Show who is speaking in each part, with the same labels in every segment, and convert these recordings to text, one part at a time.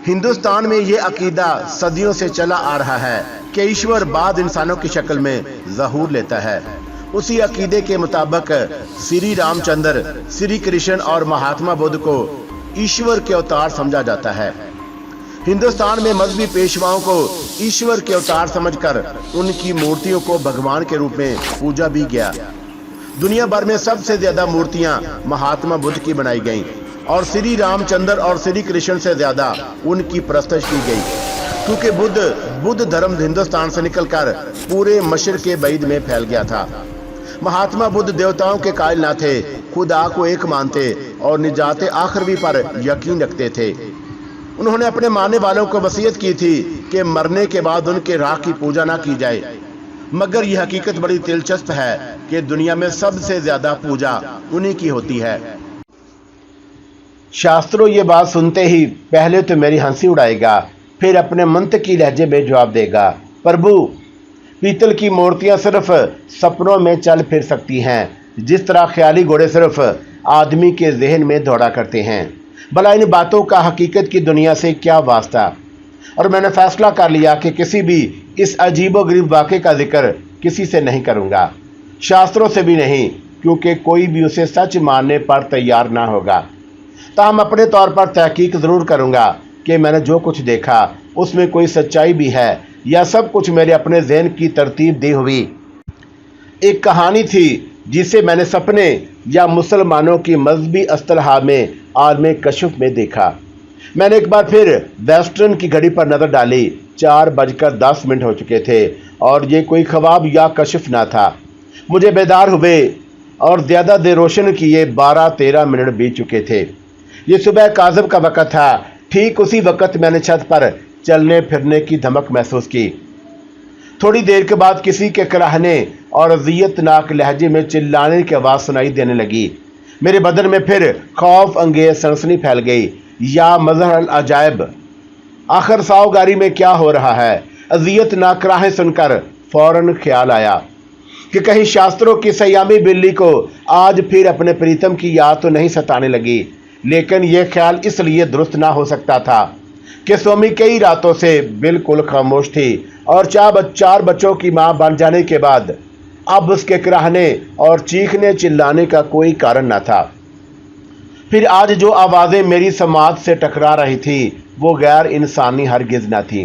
Speaker 1: हिंदुस्तान में ये अकीदा सदियों से चला आ रहा है कि ईश्वर बाद इंसानों की शक्ल में ज़हूर लेता है। उसी अकीदे के मुताबिक श्री रामचंद्र, श्री कृष्ण और महात्मा बुद्ध को ईश्वर के अवतार समझा जाता है। हिंदुस्तान में मजहबी पेशवाओं को ईश्वर के अवतार समझकर उनकी मूर्तियों को भगवान के रूप में पूजा भी गया। दुनिया भर में सबसे ज्यादा मूर्तियां महात्मा बुद्ध की बनाई गईं और श्री रामचंद्र और श्री कृष्ण से ज्यादा उनकी प्रस्तुत की गई, क्योंकि बुद्ध धर्म हिंदुस्तान से निकलकर पूरे मशरिक़ बैद में फैल गया था। महात्मा बुद्ध देवताओं के कायल न थे, खुदा को एक मानते और निजात आखिरवी पर यकीन रखते थे। उन्होंने अपने मानने वालों को वसीयत की थी कि मरने के बाद उनके राख की पूजा ना की जाए, मगर यह हकीकत बड़ी दिलचस्प है कि दुनिया में सबसे ज्यादा पूजा उन्हीं की होती है। शास्त्रों ये बात सुनते ही पहले तो मेरी हंसी उड़ाएगा, फिर अपने मंतकी लहजे में जवाब देगा, प्रभु पीतल की मूर्तियां सिर्फ सपनों में चल फिर सकती हैं, जिस तरह ख्याली घोड़े सिर्फ आदमी के जहन में दौड़ा करते हैं। भला इन बातों का हकीकत की दुनिया से क्या वास्ता। और मैंने फैसला कर लिया कि किसी भी इस अजीबोगरीब वाक़े का जिक्र किसी से नहीं करूँगा, शास्त्रों से भी नहीं, क्योंकि कोई भी उसे सच मानने पर तैयार ना होगा। ताहम अपने तौर पर तहकीक ज़रूर करूँगा कि मैंने जो कुछ देखा उसमें कोई सच्चाई भी है या सब कुछ मेरे अपने ज़हन की तरतीब दी हुई एक कहानी थी, जिसे मैंने सपने या मुसलमानों की मजहबी असतलाह में आलम कशफ में देखा। मैंने एक बार फिर वेस्टर्न की घड़ी पर नज़र डाली। 4:10 हो चुके थे और ये कोई ख्वाब या कशफ ना था। मुझे बेदार हुए और ज़्यादा देर रोशन किए 12-13 मिनट बीत चुके थे। ये सुबह काज़ब का वक़्त था। ठीक उसी वक़्त मैंने छत पर चलने फिरने की धमक महसूस की। थोड़ी देर के बाद किसी के कराहने और अज़ियतनाक लहजे में चिल्लाने की आवाज़ सुनाई देने लगी। मेरे बदन में फिर खौफ अंगेज सनसनी फैल गई। या मज़हर अजायब, आखिर सावगारी में क्या हो रहा है। अज़ियतनाक कराहें सुनकर फौरन ख्याल आया कि कहीं शास्त्रों की सयामी बिल्ली को आज फिर अपने प्रीतम की याद तो नहीं सताने लगी। लेकिन यह ख्याल इसलिए दुरुस्त ना हो सकता था कि स्वामी कई रातों से बिल्कुल खामोश थी और 4 बच्चों की मां बन जाने के बाद अब उसके कराहने और चीखने चिल्लाने का कोई कारण न था। फिर आज जो आवाज़ें मेरी समाज से टकरा रही थी वो गैर इंसानी हरगिज़ न थी।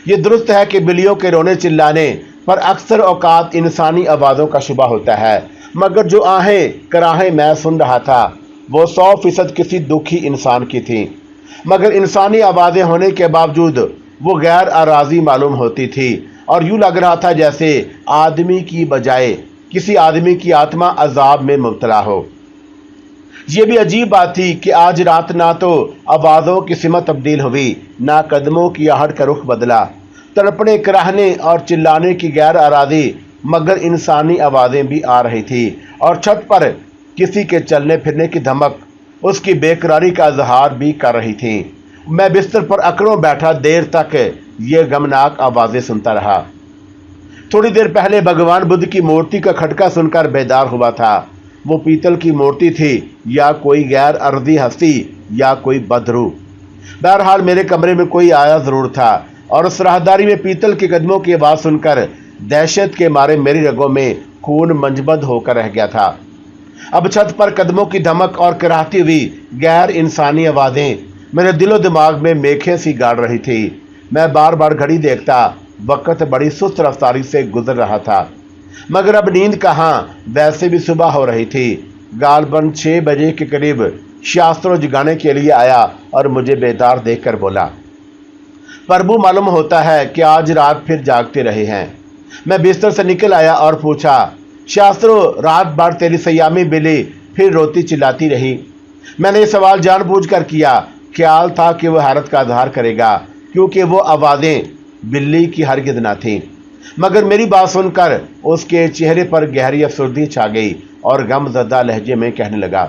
Speaker 1: ये दुरुस्त है कि बिल्लियों के रोने चिल्लाने पर अक्सर औकात इंसानी आवाज़ों का शुबा होता है, मगर जो कराहें मैं सुन रहा था वो 100% किसी दुखी इंसान की थी। मगर इंसानी आवाज़ें होने के बावजूद वो गैर आराजी मालूम होती थी और यूँ लग रहा था जैसे आदमी की बजाय किसी आदमी की आत्मा अजाब में मुब्तला हो। ये भी अजीब बात थी कि आज रात ना तो आवाज़ों की सिमत तब्दील हुई, ना कदमों की आहट का रुख बदला। तड़पने, कराहने और चिल्लाने की गैर आराजी मगर इंसानी आवाज़ें भी आ रही थी और छत पर किसी के चलने फिरने की धमक उसकी बेकरारी का इजहार भी कर रही थी। मैं बिस्तर पर अकड़ों बैठा देर तक ये गमनाक आवाज़ें सुनता रहा। थोड़ी देर पहले भगवान बुद्ध की मूर्ति का खटका सुनकर बेदार हुआ था। वो पीतल की मूर्ति थी या कोई गैर अर्दी हस्ती या कोई बदरू। बहरहाल मेरे कमरे में कोई आया ज़रूर था और उस राहदारी में पीतल के कदमों की आवाज़ सुनकर दहशत के मारे मेरी रगों में खून मंजबद होकर रह गया था। अब छत पर कदमों की धमक और कराहती हुई गैर इंसानी आवाज़ें मेरे दिलो दिमाग में मेखें सी गाड़ रही थी। मैं बार बार घड़ी देखता, वक़्त बड़ी सुस्त रफ्तारी से गुजर रहा था, मगर अब नींद कहाँ, वैसे भी सुबह हो रही थी। गालबन 6 बजे के करीब शास्त्रों जगाने के लिए आया और मुझे बेदार देखकर बोला, प्रभु मालूम होता है कि आज रात फिर जागते रहे हैं। मैं बिस्तर से निकल आया और पूछा, शास्त्रों रात भर तेरी सयामी बिल्ली फिर रोती चिल्लाती रही? मैंने ये सवाल जानबूझकर किया। ख्याल था कि वह हैरत का इजहार करेगा, क्योंकि वो आवाज़ें बिल्ली की हरगिज़ ना थीं। मगर मेरी बात सुनकर उसके चेहरे पर गहरी अफसुर्दी छा गई और गमज़दा लहजे में कहने लगा,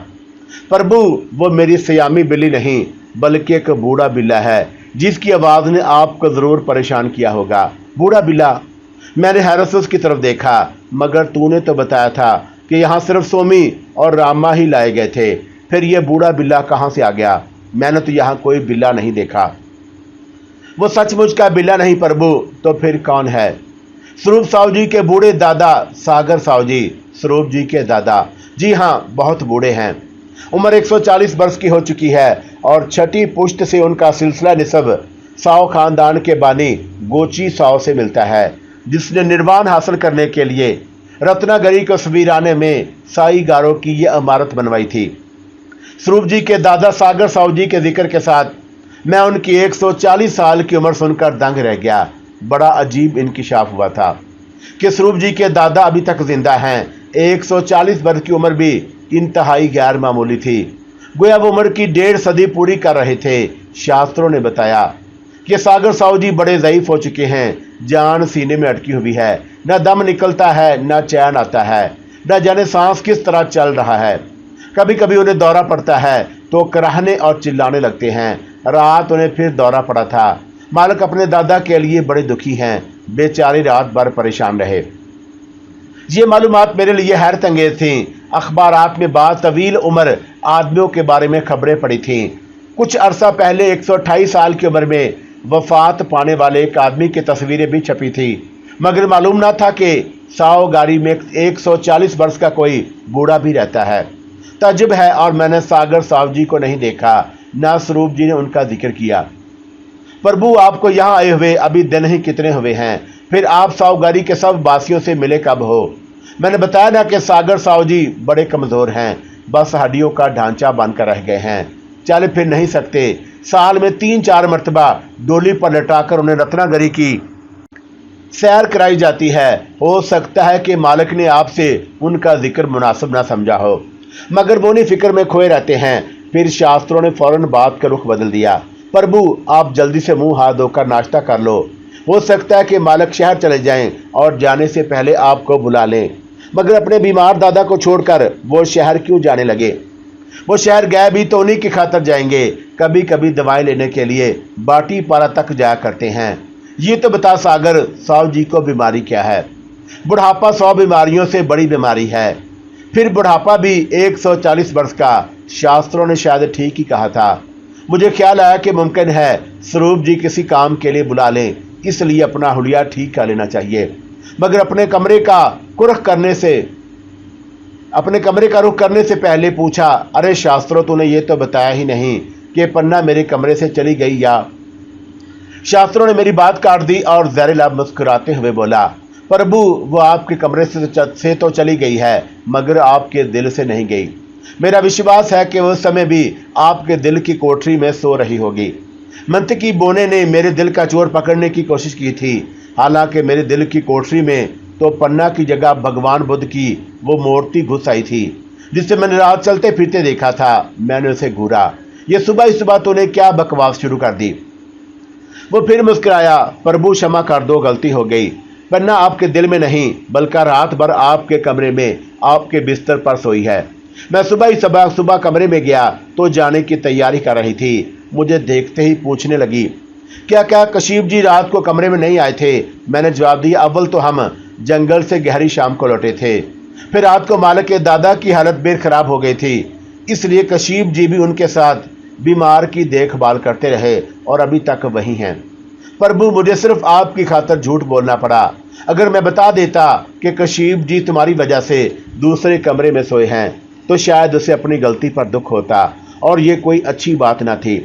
Speaker 1: प्रभु वो मेरी सयामी बिल्ली नहीं बल्कि एक बूढ़ा बिल्ला है जिसकी आवाज़ ने आपको ज़रूर परेशान किया होगा। बूढ़ा बिल्ला? मैंने हैरत से उसकी तरफ देखा, मगर तूने तो बताया था कि यहाँ सिर्फ सोमी और रामा ही लाए गए थे, फिर यह बूढ़ा बिल्ला कहाँ से आ गया? मैंने तो यहाँ कोई बिल्ला नहीं देखा। वो सचमुच का बिल्ला नहीं प्रभु, तो फिर कौन है? स्वरूप साहू जी के बूढ़े दादा सागर साहू जी, स्वरूप जी के दादा। जी हाँ, बहुत बूढ़े हैं। उम्र 140 वर्ष की हो चुकी है और छठी पुश्त से उनका सिलसिला निसब साओ खानदान के बानी गोची साओ से मिलता है, जिसने निर्वाण हासिल करने के लिए रत्नागिरी को सवीराने में साई गारो की यह इमारत बनवाई थी। स्वरूप जी के दादा सागर साहू जी के जिक्र के साथ मैं उनकी 140 साल की उम्र सुनकर दंग रह गया। बड़ा अजीब इंकिशाफ हुआ था कि स्वरूप जी के दादा अभी तक जिंदा हैं। 140 वर्ष की उम्र भी इंतहाई गैर मामूली थी। गोया वो उम्र की 1.5 सदी पूरी कर रहे थे। शास्त्रों ने बताया कि सागर साहू जी बड़े ज़ईफ हो चुके हैं, जान सीने में अटकी हुई है, न दम निकलता है, न चैन आता है, न जाने सांस किस तरह चल रहा है। कभी कभी उन्हें दौरा पड़ता है तो कराहने और चिल्लाने लगते हैं। रात उन्हें फिर दौरा पड़ा था। मालिक अपने दादा के लिए बड़े दुखी हैं, बेचारे रात भर परेशान रहे। ये मालूमात मेरे लिए हैरत अंगेज थीं। अखबारात में बाद तवील उम्र आदमियों के बारे में खबरें पड़ी थीं। कुछ अरसा पहले 128 साल की उम्र में वफात पाने वाले एक आदमी की तस्वीरें भी छपी थी, मगर मालूम ना था कि साओ गाड़ी में 140 वर्ष का कोई बूढ़ा भी रहता है। तजुब है, और मैंने सागर साहब जी को नहीं देखा, ना स्वरूप जी ने उनका जिक्र किया। प्रभु, आपको यहाँ आए हुए अभी दिन ही कितने हुए हैं, फिर आप साहूगारी के सब बासियों से मिले कब हो? मैंने बताया ना कि सागर साहू जी बड़े कमज़ोर हैं, बस हड्डियों का ढांचा बनकर रह गए हैं, चल फिर नहीं सकते। साल में 3-4 मरतबा डोली पर लटाकर उन्हें रत्नागिरी की सैर कराई जाती है। हो सकता है कि मालिक ने आपसे उनका जिक्र मुनासिब ना समझा हो, मगर वो नहीं फिक्र में खोए रहते हैं। फिर शास्त्रों ने फौरन बात का रुख बदल दिया। प्रभु, आप जल्दी से मुंह हाथ धोकर नाश्ता कर लो। हो सकता है कि मालिक शहर चले जाएं और जाने से पहले आपको बुला लें, मगर अपने बीमार दादा को छोड़कर वो शहर क्यों जाने लगे? वो शहर गए भी तो उन्हीं की खातर जाएंगे। कभी कभी दवाएं लेने के लिए बाटी पारा तक जाया करते हैं। ये तो बता सागर साहू जी को बीमारी क्या है? बुढ़ापा 100 बीमारियों से बड़ी बीमारी है, फिर बुढ़ापा भी 140 वर्ष का। शास्त्रों ने शायद ठीक ही कहा था। मुझे ख्याल आया कि मुमकिन है स्वरूप जी किसी काम के लिए बुला लें, इसलिए अपना हुलिया ठीक कर लेना चाहिए। मगर अपने कमरे का रुख करने से पहले पूछा, अरे शास्त्रों, तूने ये तो बताया ही नहीं कि पन्ना मेरे कमरे से चली गई या? शास्त्रों ने मेरी बात काट दी और ज़हरीला मुस्कुराते हुए बोला, प्रभु, वो आपके कमरे से तो चली गई है, मगर आपके दिल से नहीं गई। मेरा विश्वास है कि उस समय भी आपके दिल की कोठरी में सो रही होगी। मंतकी बोने ने मेरे दिल का चोर पकड़ने की कोशिश की थी। हालांकि मेरे दिल की कोठरी में तो पन्ना की जगह भगवान बुद्ध की वो मूर्ति घुस आई थी, जिससे मैंने रात चलते फिरते देखा था। मैंने उसे घूरा। ये सुबह ही सुबह तूने क्या बकवास शुरू कर दी? वो फिर मुस्कुराया, प्रभु क्षमा कर दो, गलती हो गई। पन्ना आपके दिल में नहीं, बल्कि रात भर आपके कमरे में आपके बिस्तर पर सोई है। मैं सुबह कमरे में गया तो जाने की तैयारी कर रही थी। मुझे देखते ही पूछने लगी, क्या कशीफ जी रात को कमरे में नहीं आए थे? मैंने जवाब दिया, अव्वल तो हम जंगल से गहरी शाम को लौटे थे, फिर रात को मालिक के दादा की हालत बेर खराब हो गई थी, इसलिए कशीफ जी भी उनके साथ बीमार की देखभाल करते रहे और अभी तक वहीं हैं। प्रभु, मुझे सिर्फ आपकी खातर झूठ बोलना पड़ा। अगर मैं बता देता कि कशीफ जी तुम्हारी वजह से दूसरे कमरे में सोए हैं तो शायद उसे अपनी गलती पर दुख होता और ये कोई अच्छी बात ना थी।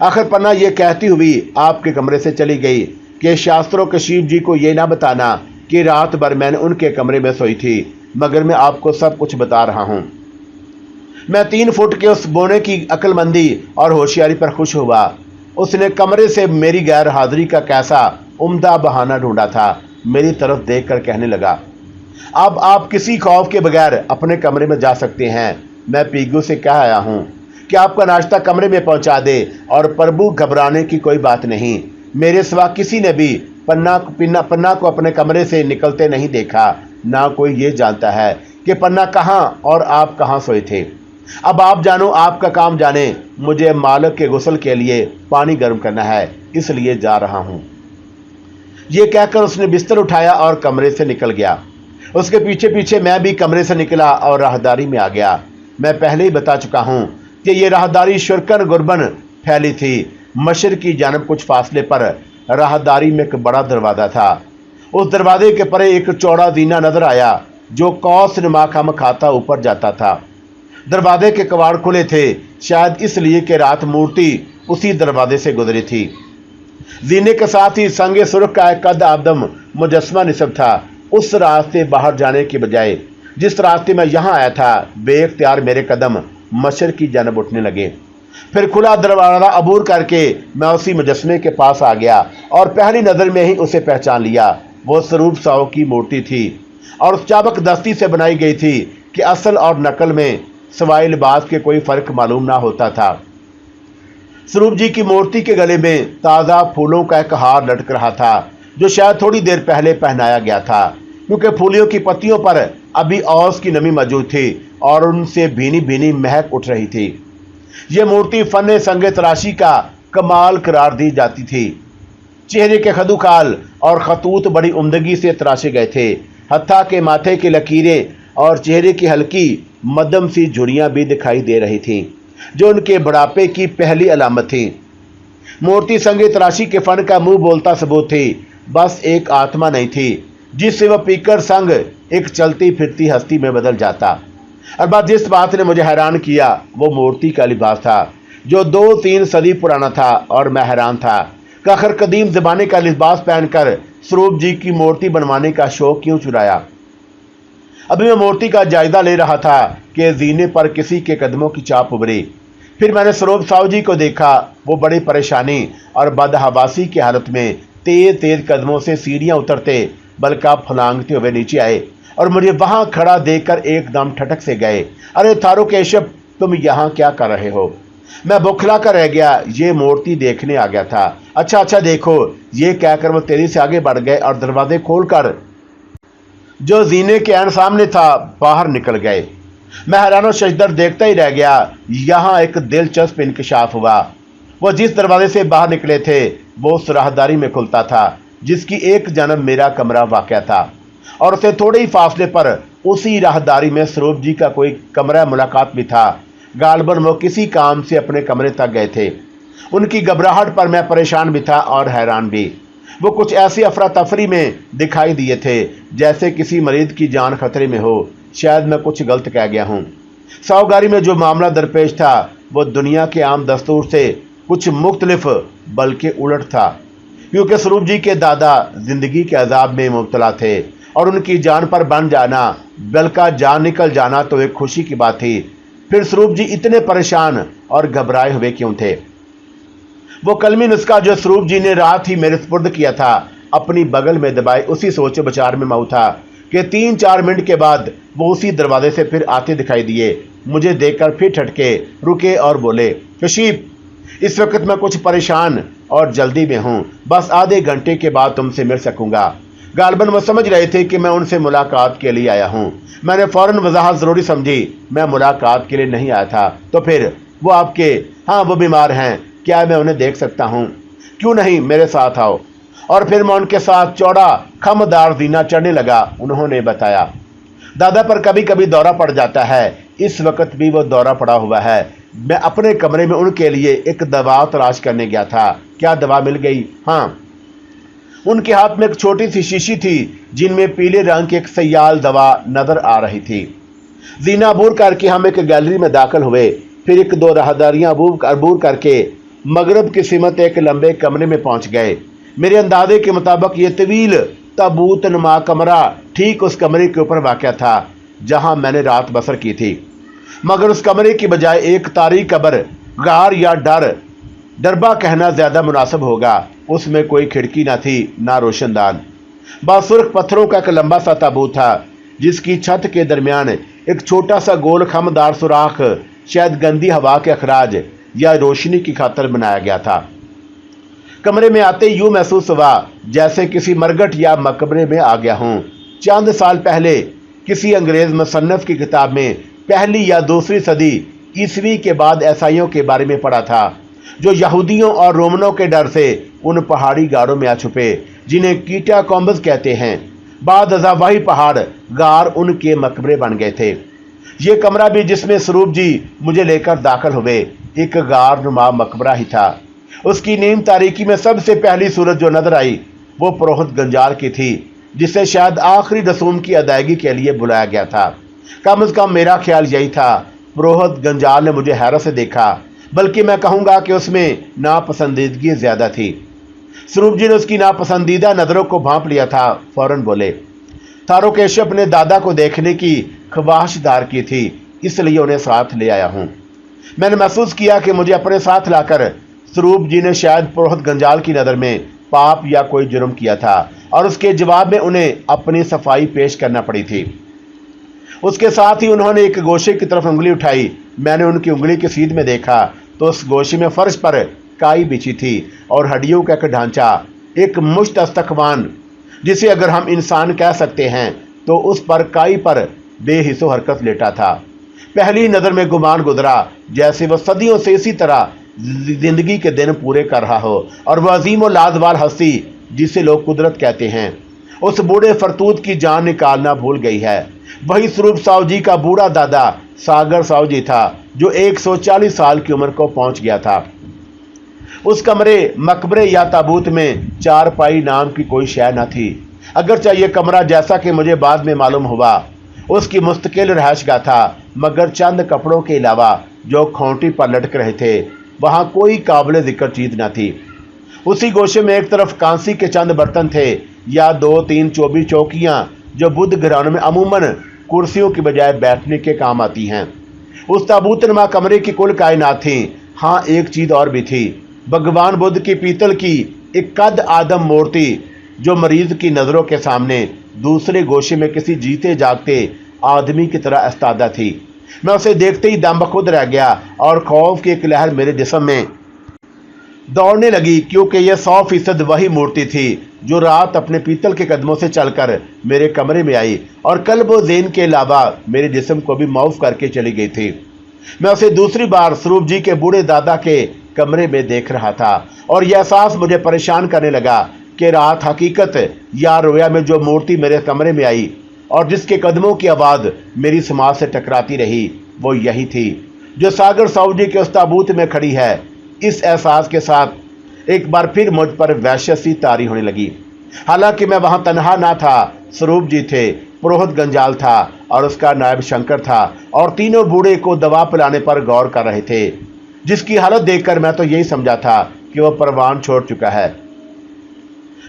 Speaker 1: आखिर पन्ना ये कहती हुई आपके कमरे से चली गई कि शास्त्रों कशीफ जी को ये ना बताना कि रात भर मैंने उनके कमरे में सोई थी, मगर मैं आपको सब कुछ बता रहा हूँ। मैं 3 फुट के उस बोने की अक्लमंदी और होशियारी पर खुश हुआ। उसने कमरे से मेरी गैर हाजिरी का कैसा उम्दा बहाना ढूंढा था। मेरी तरफ देखकर कहने लगा, अब आप किसी खौफ के बगैर अपने कमरे में जा सकते हैं। मैं पीगू से कह आया हूँ कि आपका नाश्ता कमरे में पहुँचा दे, और प्रभु, घबराने की कोई बात नहीं। मेरे सिवा किसी ने भी पन्ना को अपने कमरे से निकलते नहीं देखा। ना कोई ये जानता है कि पन्ना कहाँ और आप कहाँ सोए थे। अब आप जानो, आपका काम जाने। मुझे मालिक के गुस्ल के लिए पानी गर्म करना है, इसलिए जा रहा हूँ। ये कहकर उसने बिस्तर उठाया और कमरे से निकल गया। उसके पीछे पीछे मैं भी कमरे से निकला और राहदारी में आ गया। मैं पहले ही बता चुका हूँ कि ये राहदारी शुरकन गुरबन फैली थी। मशरिक की जानब कुछ फासले पर राहदारी में एक बड़ा दरवाज़ा था। उस दरवाजे के परे एक चौड़ा जीना नजर आया जो कौस नुमा खम खाता ऊपर जाता था। दरवाजे के कवाड़ खुले थे, शायद इसलिए कि रात मूर्ति उसी दरवाजे से गुजरी थी। जीने के साथ ही संगे सुर्ख का एक कद आदम मुजस्मा निसब था। उस रास्ते बाहर जाने के बजाय जिस रास्ते में यहाँ आया था, बेख्तियार मेरे कदम मशरिक की जानब उठने लगे। फिर खुला दरवाजा अबूर करके मैं उसी मुजस्मे के पास आ गया और पहली नज़र में ही उसे पहचान लिया। वो स्वरूप साव की मूर्ति थी और उस चाबक दस्ती से बनाई गई थी कि असल और नकल में सवाई लिबास के कोई फ़र्क मालूम ना होता था। स्वरूप जी की मूर्ति के गले में ताज़ा फूलों का एक हार लटक रहा था जो शायद थोड़ी देर पहले पहनाया गया था, क्योंकि फूलियों की पत्तियों पर अभी औस की नमी मौजूद थी और उनसे भीनी भीनी महक उठ रही थी। यह मूर्ति फन संगे तराशी का कमाल करार दी जाती थी। चेहरे के खदुखाल और खतूत बड़ी उम्दगी से तराशे गए थे। हत्था के माथे की लकीरें और चेहरे की हल्की मध्यम सी झुर्रियां भी दिखाई दे रही थीं, जो उनके बुढ़ापे की पहली अलामत थी। मूर्ति संगे तराशी के फन का मुंह बोलता सबूत थी। बस एक आत्मा नहीं थी जिससे वह पीकर संग एक चलती फिरती हस्ती में बदल जाता। और बात जिस बात ने मुझे हैरान किया वो मूर्ति का लिबास था जो 2-3 सदी पुराना था, और मैं हैरान था कि आखिर कदीम ज़माने का लिबास पहनकर स्वरूप जी की मूर्ति बनवाने का शौक क्यों चुराया। अभी मैं मूर्ति का जायजा ले रहा था कि जीने पर किसी के कदमों की चाप उभरी। फिर मैंने स्वरूप साहु जी को देखा। वो बड़ी परेशानी और बदहवासी की हालत में तेज तेज कदमों से सीढ़ियां उतरते बल्कि फलांगते हुए नीचे आए और मुझे वहां खड़ा देखकर एकदम ठटक से गए। अरे थारू केशव, तुम यहाँ क्या कर रहे हो? मैं बौखला कर रह गया। ये मूर्ति देखने आ गया था। अच्छा देखो, ये कहकर वो तेजी से आगे बढ़ गए और दरवाजे खोलकर जो जीने के ऐन सामने था बाहर निकल गए। मैं हैरान और शशदर देखता ही रह गया। यहाँ एक दिलचस्प इंकशाफ हुआ। वो जिस दरवाजे से बाहर निकले थे वो उस राहदारी में खुलता था जिसकी एक जानब मेरा कमरा वाक़या था, और उससे थोड़े ही फासले पर उसी राहदारी में स्वरूप जी का कोई कमरा मुलाकात भी था। गालबन वो किसी काम से अपने कमरे तक गए थे। उनकी घबराहट पर मैं परेशान भी था और हैरान भी। वो कुछ ऐसी अफरा तफरी में दिखाई दिए थे जैसे किसी मरीज की जान खतरे में हो। शायद मैं कुछ गलत कह गया हूँ। सावगारी में जो मामला दरपेश था वो दुनिया के आम दस्तूर से कुछ मुख्तलिफ बल्कि उलट था, क्योंकि स्वरूप जी के दादा जिंदगी के अजाब में मुब्तला थे और उनकी जान पर बन जाना बल्कि जान निकल जाना तो एक खुशी की बात थी। फिर स्वरूप जी इतने परेशान और घबराए हुए क्यों थे? वो कलमी नुस्खा जो स्वरूप जी ने रात ही मेरे सुपुर्द किया था अपनी बगल में दबाए उसी सोच विचार में मऊ था कि 3-4 मिनट के बाद वो उसी दरवाजे से फिर आते दिखाई दिए। मुझे देखकर फिर ठटके, रुके और बोले, कशीफ, इस वक्त मैं कुछ परेशान और जल्दी में हूँ। बस आधे घंटे के बाद तुमसे मिल सकूंगा। गालबन वो समझ रहे थे कि मैं उनसे मुलाकात के लिए आया हूँ। मैंने फ़ौरन वजाहत ज़रूरी समझी। मैं मुलाकात के लिए नहीं आया था। तो फिर वो आपके? हाँ, वो बीमार हैं। क्या मैं उन्हें देख सकता हूँ? क्यों नहीं, मेरे साथ आओ। और फिर मैं उनके साथ चौड़ा खमदार जीना चढ़ने लगा। उन्होंने बताया, दादा पर कभी कभी दौरा पड़ जाता है। इस वक्त भी वो दौरा पड़ा हुआ है। मैं अपने कमरे में उनके लिए एक दवा तलाश करने गया था। क्या दवा मिल गई? हाँ। उनके हाथ में एक छोटी सी शीशी थी जिनमें पीले रंग की एक सयाल दवा नजर आ रही थी। जीना अबूर करके हम एक गैलरी में दाखिल हुए। फिर 1-2 राहदारियां अबूर करके मगरब की सिमत एक लंबे कमरे में पहुंच गए। मेरे अंदाजे के मुताबिक ये तवील ताबूत नुमा कमरा ठीक उस कमरे के ऊपर वाक़या था जहां मैंने रात बसर की थी, मगर उस कमरे की बजाय एक तारीक कब्र, गार या डरबा कहना ज़्यादा मुनासिब होगा। उसमें कोई खिड़की ना थी, ना रोशनदान। बासुर्ख पत्थरों का एक लंबा सा ताबूत था जिसकी छत के दरमियान एक छोटा सा गोल खमदार सुराख शायद गंदी हवा के अखराज या रोशनी की खातर बनाया गया था। कमरे में आते यूं महसूस हुआ जैसे किसी मरगट या मकबरे में आ गया हूँ। चंद साल पहले किसी अंग्रेज मुसन्नफ की किताब में पहली या दूसरी सदी ईसवी के बाद ईसाइयों के बारे में पढ़ा था जो यहूदियों और रोमनों के डर से उन पहाड़ी गारों में आ छुपे जिन्हें कीटा कॉम्बस कहते हैं। बाद अज़ा वही पहाड़ गार उनके मकबरे बन गए थे। ये कमरा भी जिसमें स्वरूप जी मुझे लेकर दाखिल हुए एक गार नुमा मकबरा ही था। उसकी नीम तारीकी में सबसे पहली सूरत जो नजर आई वो पुरोहित गंजाल की थी, जिसे शायद आखिरी रसूम की अदायगी के लिए बुलाया गया था। कम से कम मेरा ख्याल यही था। पुरोहित गंजाल ने मुझे हैरत से देखा, बल्कि मैं कहूँगा कि उसमें नापसंदीदगी ज़्यादा थी। स्वरूप जी ने उसकी नापसंदीदा नज़रों को भांप लिया था। फौरन बोले, तारोकेश अपने दादा को देखने की ख्वाहिशदार की थी, इसलिए उन्हें साथ ले आया हूँ। मैंने महसूस किया कि मुझे अपने साथ लाकर स्वरूप जी ने शायद पुरोहित गंजाल की नज़र में पाप या कोई जुर्म किया था और उसके जवाब में उन्हें अपनी सफाई पेश करना पड़ी थी। उसके साथ ही उन्होंने एक गोशे की तरफ उंगली उठाई। मैंने उनकी उंगली की सीध में देखा तो उस गोशे में फर्श पर काई बिछी थी और हड्डियों का एक ढांचा, एक मुश्त अस्तकवान, जिसे अगर हम इंसान कह सकते हैं, तो उस पर काई पर बेहिस्सो हरकत लेटा था। पहली नज़र में गुमान गुजरा जैसे वह सदियों से इसी तरह जिंदगी के दिन पूरे कर रहा हो और वह अजीम और लाजवाल हस्ती जिसे लोग कुदरत कहते हैं उस बूढ़े फरतूत की जान निकालना भूल गई है। वही स्वरूप साहु जी का बूढ़ा दादा सागर साहु जी था जो 140 साल की उम्र को पहुंच गया था। उस कमरे, मकबरे या ताबूत में चारपाई नाम की कोई शय न थी। अगरचे ये कमरा, जैसा कि मुझे बाद में मालूम हुआ, उसकी मुस्तकिल रहायशगाह था, मगर चंद कपड़ों के अलावा जो खूंटी पर लटक रहे थे वहाँ कोई काबिल जिक्र चीज न थी। उसी गोशे में एक तरफ कांसी के चंद बर्तन थे या 2-3 चौबी चौकियाँ जो बुद्ध घरानों में अमूमन कुर्सियों की बजाय बैठने के काम आती हैं। उस ताबूतनुमा कमरे की कुल कायनात थी। हाँ, एक चीज़ और भी थी, भगवान बुद्ध की पीतल की एक कद आदम मूर्ति जो मरीज की नज़रों के सामने दूसरे गोशे में किसी जीते जागते आदमी की तरह इस्तादा थी। मैं उसे देखते ही दम बखुद रह गया और खौफ की एक लहर मेरे जिस्म में दौड़ने लगी, क्योंकि यह 100% वही मूर्ति थी जो रात अपने पीतल के कदमों से चलकर मेरे कमरे में आई और कल्ब व ज़हन के अलावा मेरे जिस्म को भी माऊफ करके चली गई थी। मैं उसे दूसरी बार स्वरूप जी के बूढ़े दादा के कमरे में देख रहा था और यह एहसास मुझे परेशान करने लगा कि रात हकीकत या रोया में जो मूर्ति मेरे कमरे में आई और जिसके कदमों की आवाज़ मेरी समाज से टकराती रही, वो यही थी जो सागर साहु जी के उस ताबूत में खड़ी है। इस एहसास के साथ एक बार फिर मुझ पर वहशत सी तारी होने लगी। हालांकि मैं वहां तनहा ना था। स्वरूप जी थे, पुरोहित गंजाल था और उसका नायब शंकर था और तीनों बूढ़े को दवा पिलाने पर गौर कर रहे थे, जिसकी हालत देखकर मैं तो यही समझा था कि वह परवान छोड़ चुका है।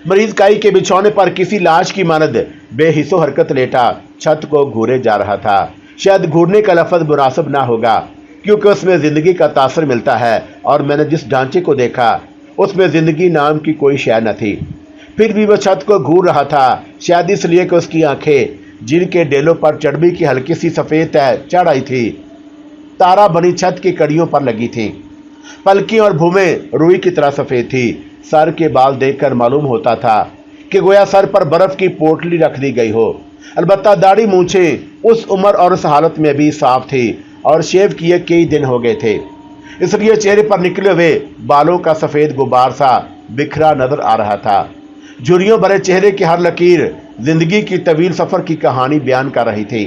Speaker 1: मरीज काई के बिछौने पर किसी लाश की मानद बेहिस्सो हरकत लेटा छत को घूरे जा रहा था। शायद घूरने का लफ्ज़ मुनासिब ना होगा, क्योंकि उसमें ज़िंदगी का तासर मिलता है और मैंने जिस ढांचे को देखा उसमें ज़िंदगी नाम की कोई शय न थी। फिर भी वह छत को घूर रहा था, शायद इसलिए कि उसकी आंखें, जिनके डेलों पर चर्बी की हल्की सी सफ़ेद तह चढ़ आई थी, तारा बनी छत की कड़ियों पर लगी थी। पलकी और भूमें रुई की तरह सफ़ेद थी। सर के बाल देखकर मालूम होता था कि गोया सर पर बर्फ़ की पोटली रख दी गई हो। अलबत्ता दाढ़ी मूंछें उस उम्र और उस हालत में भी साफ थी और शेव किए कई दिन हो गए थे, इसलिए चेहरे पर निकले हुए बालों का सफ़ेद गुबार सा बिखरा नजर आ रहा था। झुर्रियों भरे चेहरे की हर लकीर जिंदगी की तवील सफ़र की कहानी बयान कर रही थी,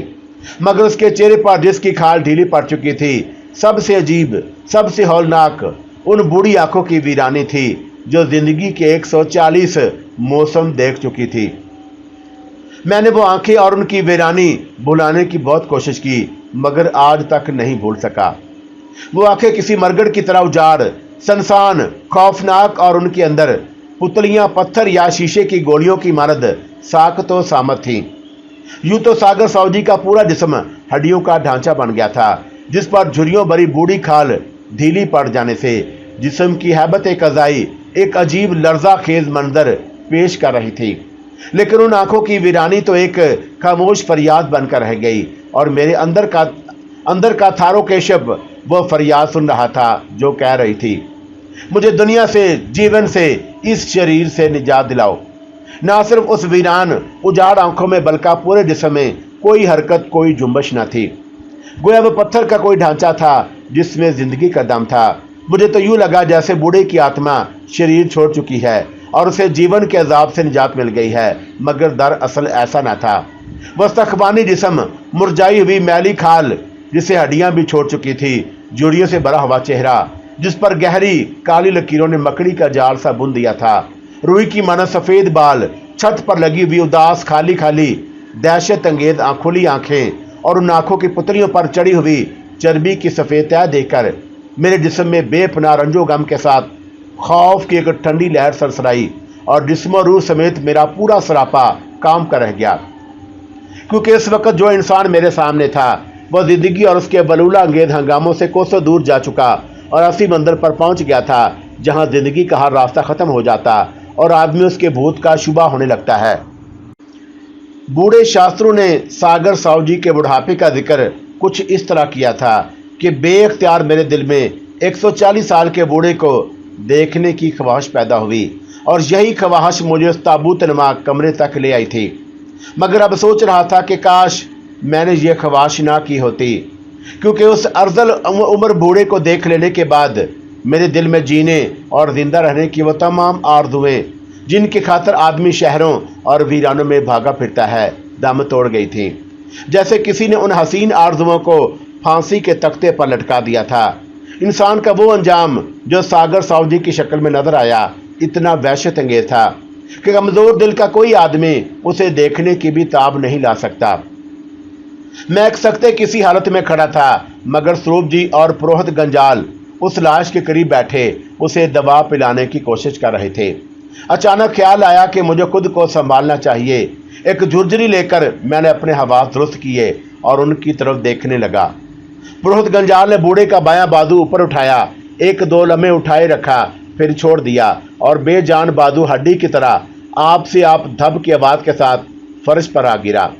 Speaker 1: मगर उसके चेहरे पर जिसकी खाल ढीली पड़ चुकी थी, सबसे अजीब, सबसे हौलनाक उन बूढ़ी आंखों की वीरानी थी जो जिंदगी के 140 मौसम देख चुकी थी। मैंने वो आंखें और उनकी वीरानी भुलाने की बहुत कोशिश की, मगर आज तक नहीं भूल सका। वो आंखें किसी मरगड़ की तरह उजाड़, सनसान, खौफनाक और उनके अंदर पुतलियां पत्थर या शीशे की गोलियों की मानद साकत व सामत थीं। यूं तो सागर साहु जी का पूरा जिस्म हड्डियों का ढांचा बन गया था, जिस पर झुर्रियों भरी बूढ़ी खाल ढीली पड़ जाने से जिस्म की हैबत कज़ाई एक अजीब लर्जा खेज मंजर पेश कर रही थी। लेकिन उन आंखों की वीरानी तो एक खामोश फरियाद बनकर रह गई और मेरे अंदर का तारोकेश वो फरियाद सुन रहा था जो कह रही थी, मुझे दुनिया से, जीवन से, इस शरीर से निजात दिलाओ। ना सिर्फ उस वीरान उजाड़ आंखों में बल्कि पूरे जिस्म में कोई हरकत, कोई जुम्बश न थी। गोया वो पत्थर का कोई ढांचा था जिसमें जिंदगी का दम था। मुझे तो यूं लगा जैसे बूढ़े की आत्मा शरीर छोड़ चुकी है और उसे जीवन के अजाब से निजात मिल गई है, मगर दरअसल ऐसा न था। वह तखबानी जिस्म, मुरझाई हुई मैली खाल जिसे हड्डियां भी छोड़ चुकी थी, जुड़ियों से भरा हुआ चेहरा, जिस पर गहरी काली लकीरों ने मकड़ी का जाल सा बुन दिया था। रुई की माना सफेद बाल, छत पर लगी हुई उदास खाली खाली दहशत अंगेज आंखोली आंखें और उन आंखों की पुतलियों पर चढ़ी हुई चर्बी की सफेद तह देखकर मेरे जिस्म में बेपनाह रंजो गम के साथ खौफ की एक ठंडी लहर सरसराई और जिस्म रूह समेत मेरा पूरा सरापा काम कर रह गया। क्योंकि इस वक्त जो इंसान मेरे सामने था वह जिंदगी और उसके बलूला अंगेज हंगामों से कोसों दूर जा चुका और ऐसी मंजिल पर पहुंच गया था जहां जिंदगी का हर रास्ता खत्म हो जाता और आदमी उसके भूत का शुबा होने लगता है। बूढ़े शास्त्रों ने सागर साहू जी के बुढ़ापे का जिक्र कुछ इस तरह किया था कि बेख्तियार मेरे दिल में 140 साल के बूढ़े को देखने की ख्वाहिश पैदा हुई और यही ख्वाहिश मुझे उस ताबूत नुमा कमरे तक ले आई थी। मगर अब सोच रहा था कि काश मैंने ये ख्वाहिश ना की होती, क्योंकि उस अर्जल उम्र बूढ़े को देख लेने के बाद मेरे दिल में जीने और जिंदा रहने की वो तमाम आरज़ुएं जिनकी खातर आदमी शहरों और वीरानों में भागा फिरता है दम तोड़ गई थी। जैसे किसी ने उन हसीन आरज़ुओं को फांसी के तख्ते पर लटका दिया था। इंसान का वो अंजाम जो सागर साहू जी की शक्ल में नजर आया इतना वहशत अंगेज था कि कमजोर दिल का कोई आदमी उसे देखने की भी ताब नहीं ला सकता। मैं एक सख्ते किसी हालत में खड़ा था, मगर स्वरूप जी और पुरोहित गंजाल उस लाश के करीब बैठे उसे दवा पिलाने की कोशिश कर रहे थे। अचानक ख्याल आया कि मुझे खुद को संभालना चाहिए। एक झुरझुरी लेकर मैंने अपने हवास दुरुस्त किए और उनकी तरफ देखने लगा। पुरोहित गंजाल ने बूढ़े का बायां बाजू ऊपर उठाया, एक दो लम्हे उठाए रखा, फिर छोड़ दिया और बेजान बाजू हड्डी की तरह आप से आप धब की आवाज के साथ फर्श पर आ गिरा।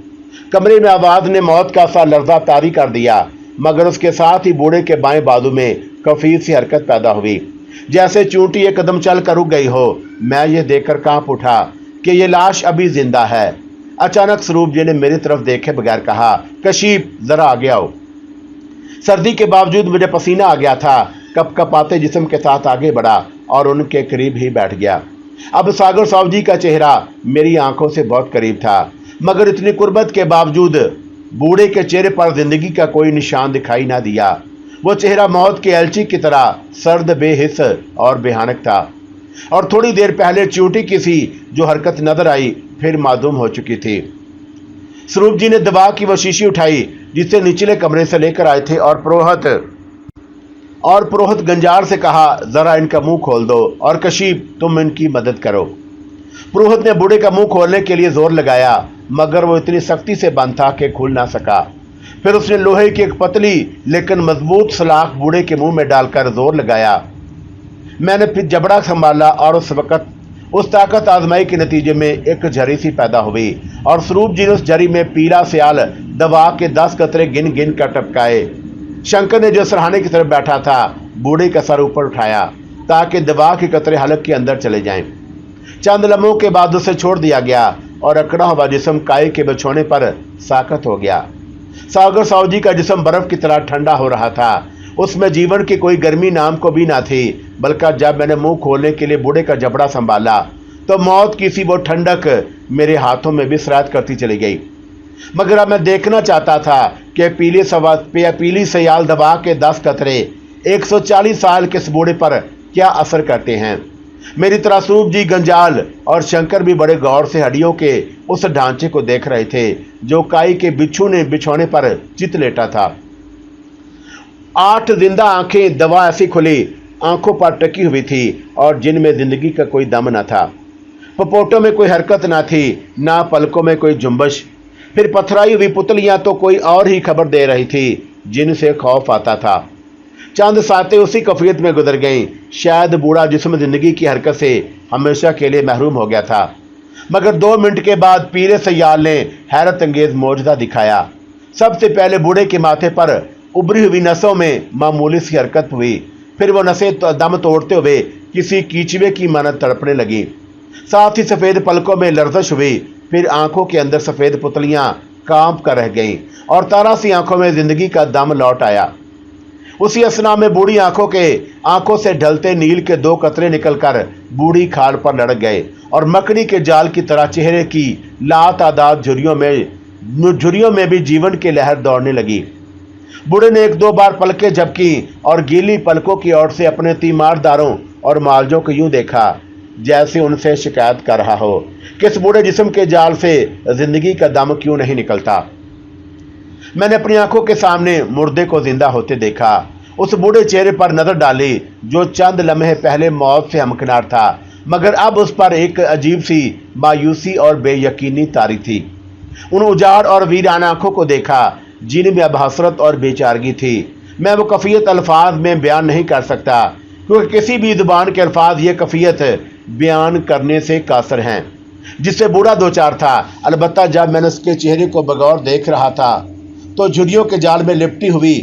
Speaker 1: कमरे में आवाज ने मौत का सा लर्जा तारी कर दिया, मगर उसके साथ ही बूढ़े के बाएं बाजू में कफीर सी हरकत पैदा हुई, जैसे चूंटी एक कदम चल कर रुक गई हो। मैं ये देखकर कांप उठा कि ये लाश अभी जिंदा है। अचानक स्वरूप जी ने मेरी तरफ देखे बगैर कहा, कशीफ जरा आगे आओ। सर्दी के बावजूद मुझे पसीना आ गया था। कपकपाते जिस्म के साथ आगे बढ़ा और उनके करीब ही बैठ गया। अब सागर साहू जी का चेहरा मेरी आंखों से बहुत करीब था, मगर इतनी कुर्बत के बावजूद बूढ़े के चेहरे पर जिंदगी का कोई निशान दिखाई ना दिया। वो चेहरा मौत के एलची की तरह सर्द, बेहिस और बेहानक था और थोड़ी देर पहले चूंटी की सी जो हरकत नजर आई फिर मादूम हो चुकी थी। स्वरूप जी ने दवा की वो शीशी उठाई जिसे निचले कमरे से लेकर आए थे और पुरोहित गंजार से कहा, जरा इनका मुंह खोल दो और कशीफ तुम इनकी मदद करो। पुरोहित ने बूढ़े का मुंह खोलने के लिए जोर लगाया, मगर वो इतनी सख्ती से बंद था कि खुल ना सका। फिर उसने लोहे की एक पतली लेकिन मजबूत सलाख बूढ़े के मुंह में डालकर जोर लगाया। मैंने फिर जबड़ा संभाला और उस वक्त उस ताकत आजमाई के नतीजे में एक झरी सी पैदा हुई और स्वरूप जी ने उस झरी में पीला सियाल दवा के 10 कतरे गिन गिन कर टपकाए। शंकर ने जो सरहाने की तरफ बैठा था बूढ़े का सर ऊपर उठाया ताकि दवा के कतरे हलक के अंदर चले जाएं। चंद लम्हों के बाद उसे छोड़ दिया गया और अकड़ा हुआ जिस्म काई के बिछोने पर साकत हो गया। सागर साहू जी का जिस्म बर्फ की तरह ठंडा हो रहा था। उसमें जीवन की कोई गर्मी नाम को भी ना थी, बल्कि जब मैंने मुंह खोलने के लिए बूढ़े का जबड़ा संभाला तो मौत की सी वो ठंडक मेरे हाथों में भी सरायत करती चली गई। मगर अब मैं देखना चाहता था कि पीली सयाल दवा के 10 कतरे 140 साल के इस बूढ़े पर क्या असर करते हैं। मेरी तरह स्वरूप जी, गंजाल और शंकर भी बड़े गौर से हड्डियों के उस ढांचे को देख रहे थे जो काई के बिछोने पर चित लेटा था। 8 जिंदा आंखें दवा ऐसी खुली आंखों पर टकी हुई थी और जिनमें जिंदगी का कोई दम न था। पपोटों में कोई हरकत ना थी, ना पलकों में कोई जुम्बश। फिर पथराई हुई पुतलियां तो कोई और ही खबर दे रही थी जिनसे खौफ आता था। चंद सातें उसी कफियत में गुजर गईं। शायद बूढ़ा जिस्म जिंदगी की हरकत से हमेशा के लिए महरूम हो गया था, मगर 2 मिनट के बाद पीले सयाल ने हैरत अंगेज मौजदा दिखाया। सबसे पहले बूढ़े के माथे पर उभरी हुई नसों में मामूली सी हरकत हुई, फिर वो नसें दम तोड़ते हुए किसी कीचुए की मानत तड़पने लगी। साथ ही सफ़ेद पलकों में लर्जश हुई, फिर आंखों के अंदर सफ़ेद पुतलियां कांप कर रह गईं और तारा सी आंखों में जिंदगी का दम लौट आया। उसी असना में बूढ़ी आंखों से ढलते नील के 2 कतरे निकलकर बूढ़ी खाल पर लड़क गए और मकड़ी के जाल की तरह चेहरे की लातादाद झुर्रियों में भी जीवन की लहर दौड़ने लगी। बूढ़े ने एक दो बार पलकें झपकी और गीली पलकों की ओर से अपने तीमारदारों और मालजों को यूं देखा जैसे उनसे शिकायत कर रहा हो कि इस बूढ़े जिस्म के जाल से जिंदगी का दम क्यों नहीं निकलता। मैंने अपनी आंखों के सामने मुर्दे को जिंदा होते देखा। उस बूढ़े चेहरे पर नजर डाली जो चंद लम्हे पहले मौत से हमकिनार था, मगर अब उस पर एक अजीब सी मायूसी और बेयकीनी तारी थी। उन उजाड़ और वीरान आंखों को देखा जिनमें अब हसरत और बेचारगी थी। मैं वो कफियत अल्फाज में बयान नहीं कर सकता, क्योंकि किसी भी जुबान के अल्फाज ये कफियत बयान करने से कासर हैं। जिससे बूढ़ा दो चार था, अलबत्ता जब मैंने उसके चेहरे को बगौर देख रहा था तो झुर्रियों के जाल में लिपटी हुई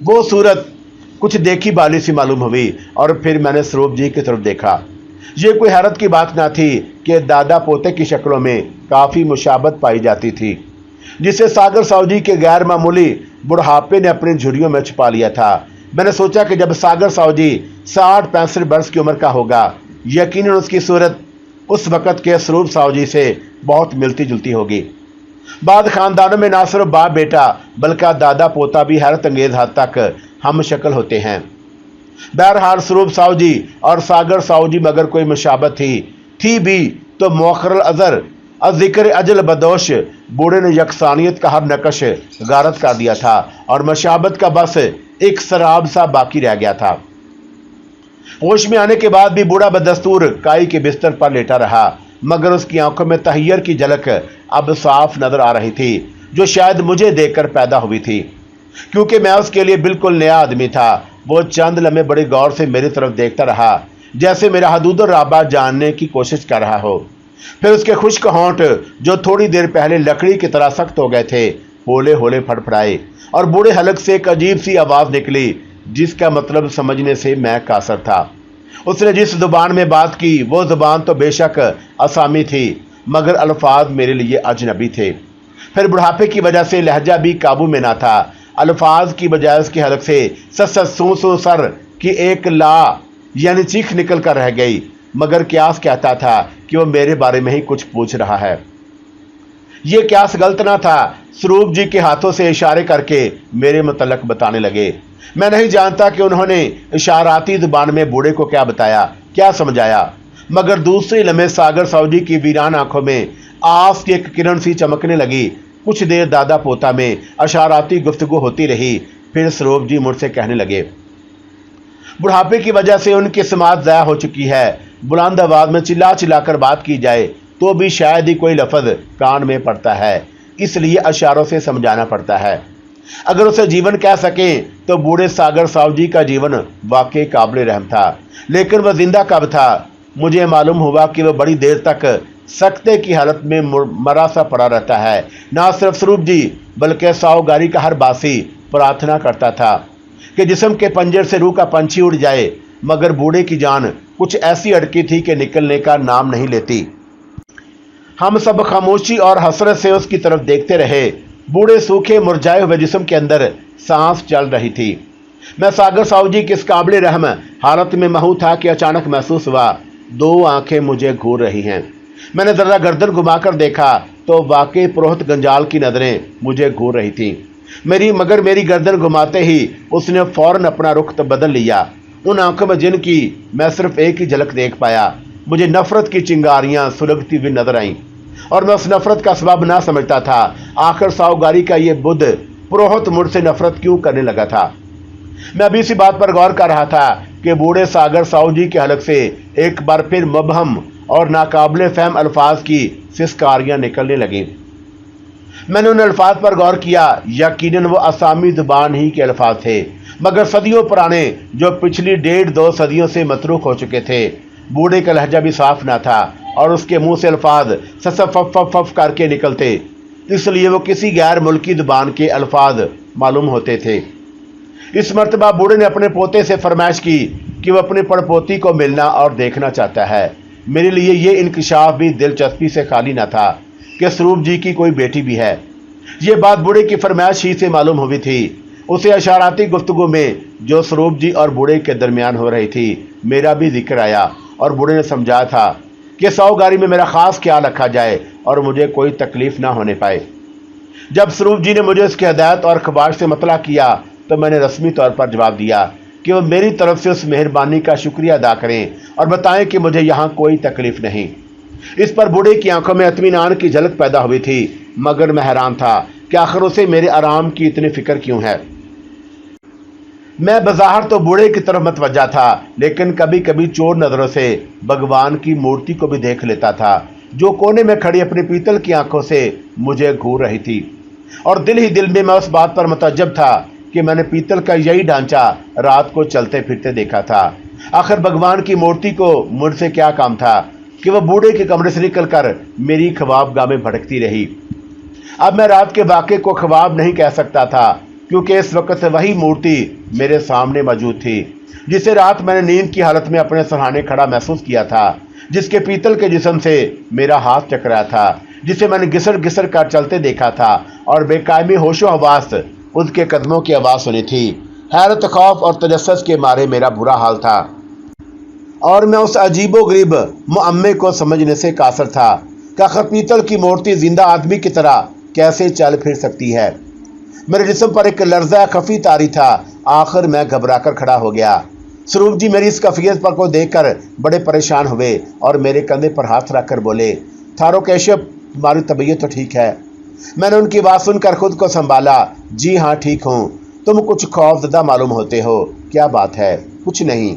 Speaker 1: वो सूरत कुछ देखी बाली सी मालूम हुई। और फिर मैंने स्वरूप जी की तरफ देखा। ये कोई हैरत की बात ना थी कि दादा पोते की शक्लों में काफ़ी मुशाबत पाई जाती थी, जिसे सागर साहू जी के गैर मामूली बुढ़ापे ने अपनी झुर्रियों में छुपा लिया था। मैंने सोचा कि जब सागर साहू जी 60-65 वर्ष की उम्र का होगा, यकीनन उसकी सूरत उस वक़्त के स्वरूप साहू जी से बहुत मिलती जुलती होगी। बाद खानदानों में ना सिर्फ बाप बेटा बल्कि दादा पोता भी हैरत अंगेज हद तक हम शक्ल होते हैं। बहरहाल स्वरूप साहू जी और सागर साहू जी मगर कोई मुशाबत थी भी तो मौखरल अजर जिक्र अजल बदोश बूढ़े ने यकसानियत का हर नकश गारत कर दिया था और मुशाबत का बस एक शराब सा बाकी रह गया था। होश में आने के बाद भी बूढ़ा बदस्तूर काई के बिस्तर पर लेटा रहा, मगर उसकी आंखों में तहैयर की झलक अब साफ नजर आ रही थी, जो शायद मुझे देखकर पैदा हुई थी, क्योंकि मैं उसके लिए बिल्कुल नया आदमी था। वो चंद लम्हे बड़े गौर से मेरी तरफ देखता रहा, जैसे मेरा हदूद और राबा जानने की कोशिश कर रहा हो। फिर उसके खुश्क होंठ, जो थोड़ी देर पहले लकड़ी की तरह सख्त हो गए थे, होले होले फड़फड़ाए और बूढ़े हलक से एक अजीब सी आवाज़ निकली, जिसका मतलब समझने से मैं कासर था। उसने जिस जुबान में बात की वो जुबान तो बेशक असामी थी, मगर अल्फाज मेरे लिए अजनबी थे। फिर बुढ़ापे की वजह से लहजा भी काबू में ना था। अल्फाज की बजाय उसकी हलक से सू सर की एक ला यानी चीख निकल कर रह गई, मगर क्यास कहता था कि वो मेरे बारे में ही कुछ पूछ रहा है। ये क्यास गलत ना था। स्वरूप जी के हाथों से इशारे करके मेरे मुतल्लक बताने लगे। मैं नहीं जानता कि उन्होंने इशाराती जुबान में बूढ़े को क्या बताया, क्या समझाया, मगर दूसरी लम्हे सागर साहू जी की वीरान आंखों में आस की एक किरण सी चमकने लगी। कुछ देर दादा पोता में इशाराती गुफ्तगू होती रही। फिर स्वरूप जी मुझसे कहने लगे, बुढ़ापे की वजह से उनकी समात ज़ाया हो चुकी है। बुलंद आवाज़ में चिल्ला चिल्लाकर बात की जाए तो भी शायद ही कोई लफ्ज़ कान में पड़ता है, इसलिए इशारों से समझाना पड़ता है। अगर उसे जीवन कह सकें तो बूढ़े सागर साहू जी का जीवन वाकई काबिल रहम था, लेकिन वह जिंदा कब था? मुझे मालूम हुआ कि वह बड़ी देर तक सकते की हालत में मरा सा पड़ा रहता है। ना सिर्फ स्वरूप जी बल्कि साहूगारी का हर बासी प्रार्थना करता था कि जिस्म के पंजर से रूह का पंछी उड़ जाए, मगर बूढ़े की जान कुछ ऐसी अड़की थी कि निकलने का नाम नहीं लेती। हम सब खामोशी और हसरत से उसकी तरफ देखते रहे। बूढ़े सूखे मुरझाए हुए जिस्म के अंदर सांस चल रही थी। मैं सागर साहू जी किस काबिल रहम हालत में महू था कि अचानक महसूस हुआ दो आंखें मुझे घूर रही हैं। मैंने जरा गर्दन घुमाकर देखा तो वाकई पुरोहित गंजाल की नज़रें मुझे घूर रही थीं। मेरी गर्दन घुमाते ही उसने फौरन अपना रुख बदल लिया। उन आंखों में जिनकी मैं सिर्फ एक ही झलक देख पाया, मुझे नफरत की चिंगारियां सुलगती हुई नजर आईं और मैं उस नफरत का सबब ना समझता था। आखिर साहूगारी का ये बुद्ध पुरोहित मुझसे नफरत क्यों करने लगा था? मैं अभी इसी बात पर गौर कर रहा था कि बूढ़े सागर साहू जी के हलक से एक बार फिर मबहम और नाकाबिले फहम अल्फाज की सिस्कारियां निकलने लगी। मैंने उन अल्फाज पर गौर किया। यकीनन वो असामी जुबान ही के अल्फाज थे, मगर सदियों पुराने, जो पिछली 1.5-2 सदियों से मतरूक हो चुके थे। बूढ़े का लहजा भी साफ ना था और उसके मुंह से अल्फाज सफ करके निकलते, इसलिए वो किसी गैर मुल्की जुबान के अल्फाज मालूम होते थे। इस मर्तबा बूढ़े ने अपने पोते से फरमाइश की कि वह अपने पड़पोती को मिलना और देखना चाहता है। मेरे लिए ये इंकशाफ भी दिलचस्पी से खाली न था कि स्वरूप जी की कोई बेटी भी है। ये बात बूढ़े की फरमाइश ही से मालूम हुई थी। उसे इशाराती गुफ्तगू में जो स्वरूप जी और बूढ़े के दरमियान हो रही थी, मेरा भी जिक्र आया और बूढ़े ने समझा था कि साहूगारी में मेरा ख़ास ख्याल रखा जाए और मुझे कोई तकलीफ़ ना होने पाए। जब स्वरूप जी ने मुझे उसकी हदायत और ख्वाहिश से मतला किया तो मैंने रस्मी तौर पर जवाब दिया कि वो मेरी तरफ से उस मेहरबानी का शुक्रिया अदा करें और बताएं कि मुझे यहाँ कोई तकलीफ नहीं। इस पर बूढ़े की आंखों में इत्मीनान की झलक पैदा हुई थी, मगर मैं हैरान था कि आखिर उसे मेरे आराम की इतनी फिक्र क्यों है। मैं बज़ाहिर तो बूढ़े की तरफ मतवज्जा था, लेकिन कभी कभी चोर नज़रों से भगवान की मूर्ति को भी देख लेता था, जो कोने में खड़ी अपनी पीतल की आंखों से मुझे घूर रही थी। और दिल ही दिल में मैं उस बात पर मुतअज्जब था कि मैंने पीतल का यही ढांचा रात को चलते फिरते देखा था। आखिर भगवान की मूर्ति को मुझसे क्या काम था कि वह बूढ़े के कमरे से निकलकर मेरी ख्वाबगाह में भटकती रही। अब मैं रात के वाक़े को ख्वाब नहीं कह सकता था, क्योंकि इस वक्त वही मूर्ति मेरे सामने मौजूद थी, जिसे रात मैंने नींद की हालत में अपने सराहने खड़ा महसूस किया था, जिसके पीतल के जिस्म से मेरा हाथ टकराया था, जिसे मैंने घिसर घिसर कर चलते देखा था और बेकायमी होशो हवास उसके कदमों की आवाज़ सुनी थी। हैरत, खौफ और तजस्सुस के मारे मेरा बुरा हाल था और मैं उस अजीबो गरीब मुअम्मे को समझने से कासर था कि आखिर पीतल की मूर्ति जिंदा आदमी की तरह कैसे चल फिर सकती है। मेरे जिस्म पर एक लर्जा खफी तारी था। आखिर मैं घबरा कर खड़ा हो गया। स्वरूप जी मेरी इस कफियत पर को देखकर बड़े परेशान हुए और मेरे कंधे पर हाथ रखकर बोले, थारो कैशव, तुम्हारी तबीयत तो ठीक है? मैंने उनकी बात सुनकर खुद को संभाला। जी हाँ, ठीक हूँ। तुम कुछ खौफजदा मालूम होते हो। क्या बात है? कुछ नहीं।